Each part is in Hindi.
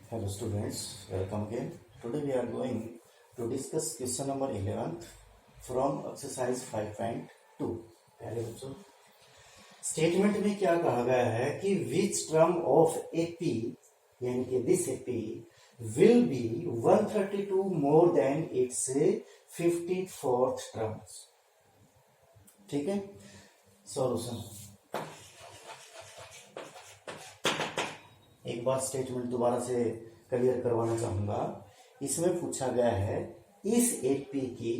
Hello students, welcome again. Today we are going to discuss question number 11 from exercise 5.2. पहले बच्चों स्टेटमेंट में क्या कहा गया है कि विच टर्म ऑफ एपी यानी कि this AP will be 132 more than it's 54th terms. ठीक है. सॉल्यूशन. एक बार स्टेटमेंट दोबारा से क्लियर करवाना चाहूंगा. इसमें पूछा गया है इस एपी की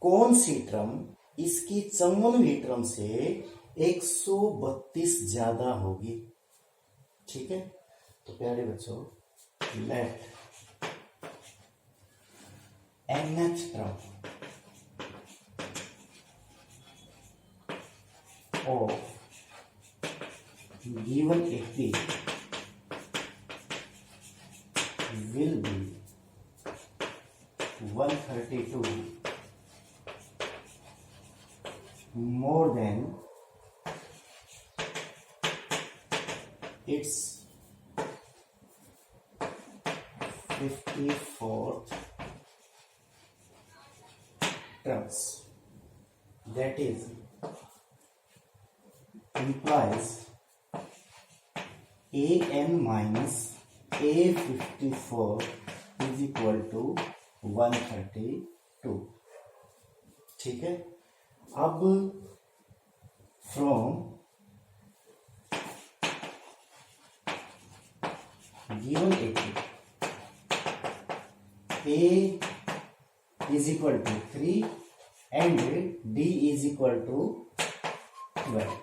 कौन सी टर्म इसकी 54वीं टर्म से 132 ज्यादा होगी. ठीक है. तो प्यारे बच्चों let nth term of given AP will be 132 more than its 54th terms. That is implies an minus A54 is equal to 132. ठीक है. अब from given A is equal to 3 and D is equal to 12.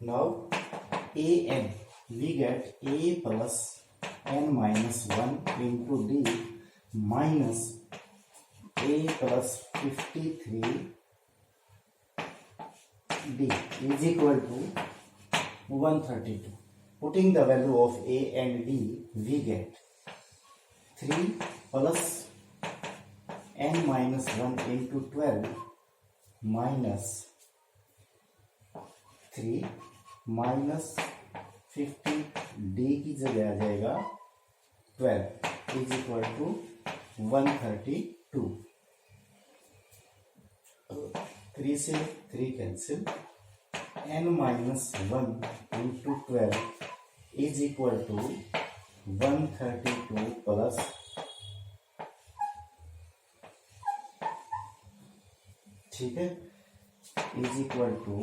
Now an we get a plus n minus 1 into d minus a plus 53 d is equal to 132. Putting the value of a and d, we get 3 plus n minus 1 into 12 minus 3 minus 50 d की जगह आ जाएगा 12 इज इक्वल टू 132. 3 से 3 cancel. n minus 1 into 12 is equal to 132 plus ठीक है इज इक्वल टू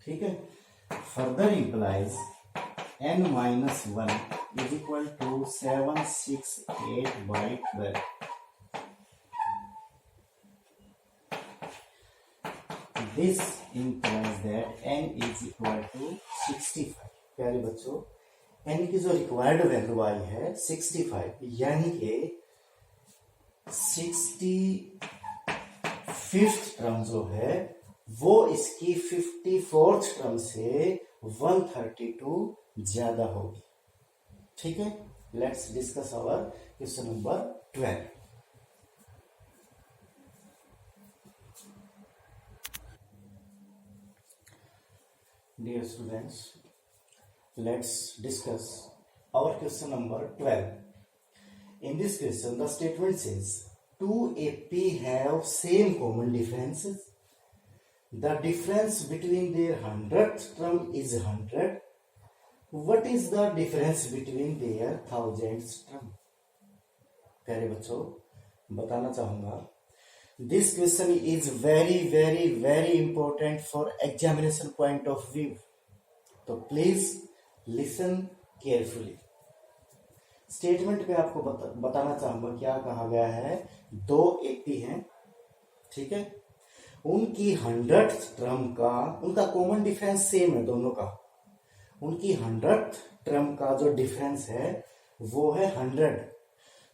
ठीक है. Further implies n minus 1 is equal to 768 by 12. This implies that n is equal to 65. प्यारे बच्चों n की जो रिक्वायर्ड वैल्यू आई है 65 यानी कि 65th टर्म जो है वो इसकी 54th टर्म से 132 ज्यादा होगी. ठीक है. Let's discuss our question number 12. Dear students, let's discuss our question number 12. In this question, the statement says 2 AP have same common differences. The difference between their 100th term is 100. What is the difference between their 1000th term? प्यारे बच्चों बताना चाहूंगा this question is very very very important for examination point of view. तो please listen carefully. स्टेटमेंट पे आपको बताना चाहूंगा क्या कहा गया है. 2 AP हैं. ठीक है. उनकी 100th टर्म का उनका कॉमन डिफरेंस सेम है दोनों का. उनकी 100th टर्म का जो डिफरेंस है वो है 100.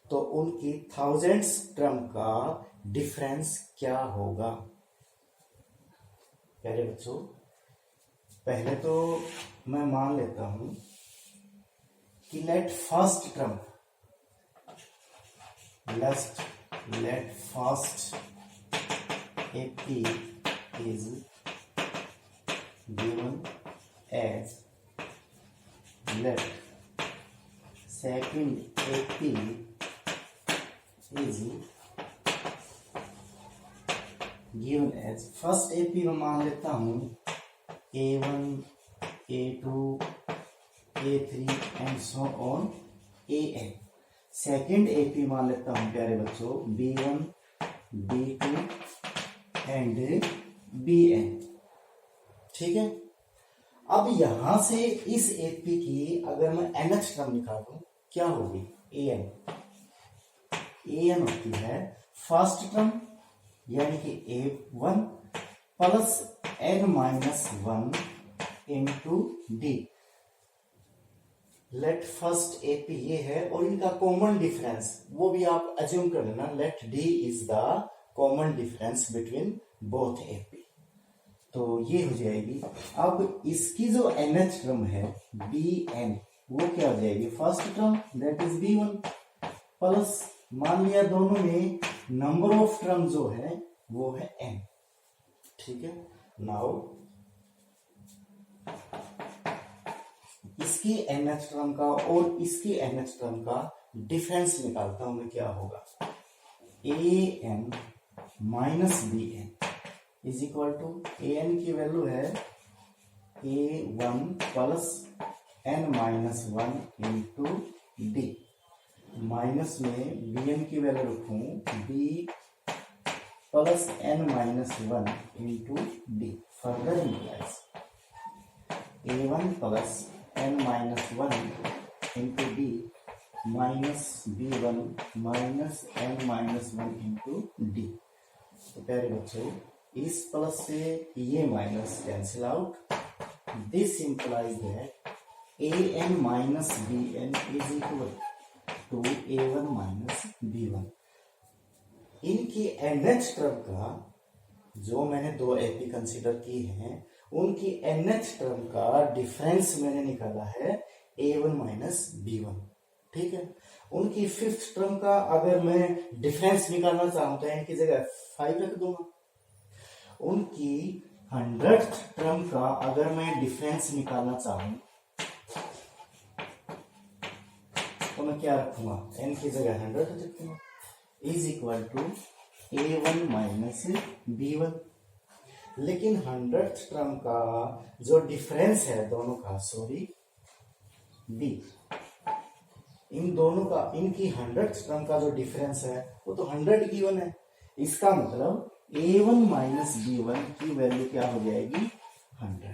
तो उनकी 1000th टर्म का डिफरेंस क्या होगा. प्यारे बच्चों पहले तो मैं मान लेता हूं कि let first term let first AP is given as let second AP is given as, first AP में मान लेता हूं A1 A2 A3 and so on AN। Second AP मान लेता हूं प्यारे बच्चों B1 B2 एंड BN। ठीक है, अब यहां से इस AP की अगर मैं nth टर्म निकालूं क्या होगी, AN होती है फर्स्ट टर्म यानी कि A1 plus n-1 into D. Let first AP ये है और इनका कॉमन डिफरेंस वो भी आप अज्यूम कर लेना, let D is the common difference between both AP। तो ये हो जाएगी। अब इसकी जो nth टर्म है BN वो क्या हो जाएगी, first term that is B1 plus मान लिया दोनों में नंबर ऑफ टर्म जो है वो है n। ठीक है, नाउ इसकी nth टर्म का और इसकी nth टर्म का डिफरेंस निकालता हूं मैं, क्या होगा AN minus BN is equal to, AN की वैल्यू है A1 plus n-1 into D, minus में BN की वैल्यू रखूं B plus n-1 into D. Further implies A1 plus n-1 into D minus B1 minus n-1 into D. तो प्यारे बच्चों इस प्लस से ये minus cancel out, this implies that AN minus BN is equal to A1 minus B1। इनकी nth टर्म का जो मैंने दो AP कंसीडर की हैं उनकी nth टर्म का डिफरेंस मैंने निकाला है A1 माइनस B1। ठीक है, उनकी फिफ्थ टर्म का अगर मैं डिफरेंस निकालना चाहूं तो n की जगह 5 रख दूंगा। उनकी 100th टर्म का अगर मैं डिफरेंस निकालना चाहूं तो मैं क्या रखूंगा, n की जगह 100 रखूंगा is equal to A1 minus B1। लेकिन 100th टर्म का जो डिफरेंस है दोनों का, सॉरी B, इन दोनों का इनकी 100th टर्म का जो डिफरेंस है वो तो 100 गिवन है। इसका मतलब A1 माइनस B1 की वैल्यू क्या हो जाएगी 100।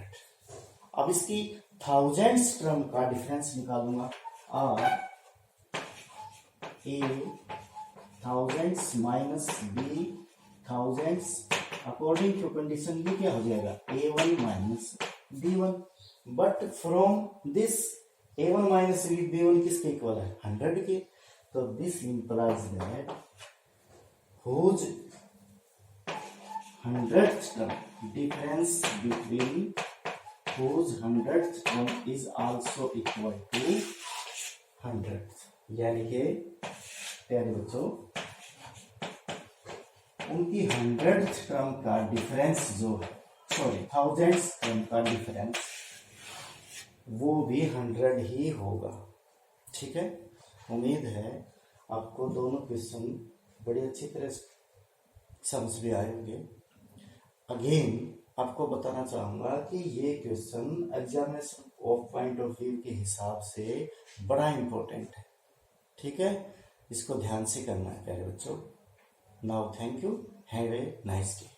अब इसकी थाउजेंड्स टर्म का डिफरेंस निकालूंगा, और A thousands minus B thousands, according to condition ये क्या हो जाएगा A1 minus B1। But from this A1 minus B1 किसके इक्वल है 100 के। तो this implies that whose 100th term difference between whose 100th term is also equal to 100th। यानी कि प्यारे बच्चों उनकी 100th टर्म का डिफरेंस जो है, सॉरी 1000th टर्म का डिफरेंस वो भी 100 ही होगा। ठीक है, उम्मीद है आपको दोनों क्वेश्चन बड़ी अच्छी तरह समझ में आए होंगे। अगेन आपको बताना चाहूंगा कि ये question examination of point of view के हिसाब से बड़ा इंपॉर्टेंट है। ठीक है, इसको ध्यान से करना है प्यारे बच्चों। Now thank you, have a nice day.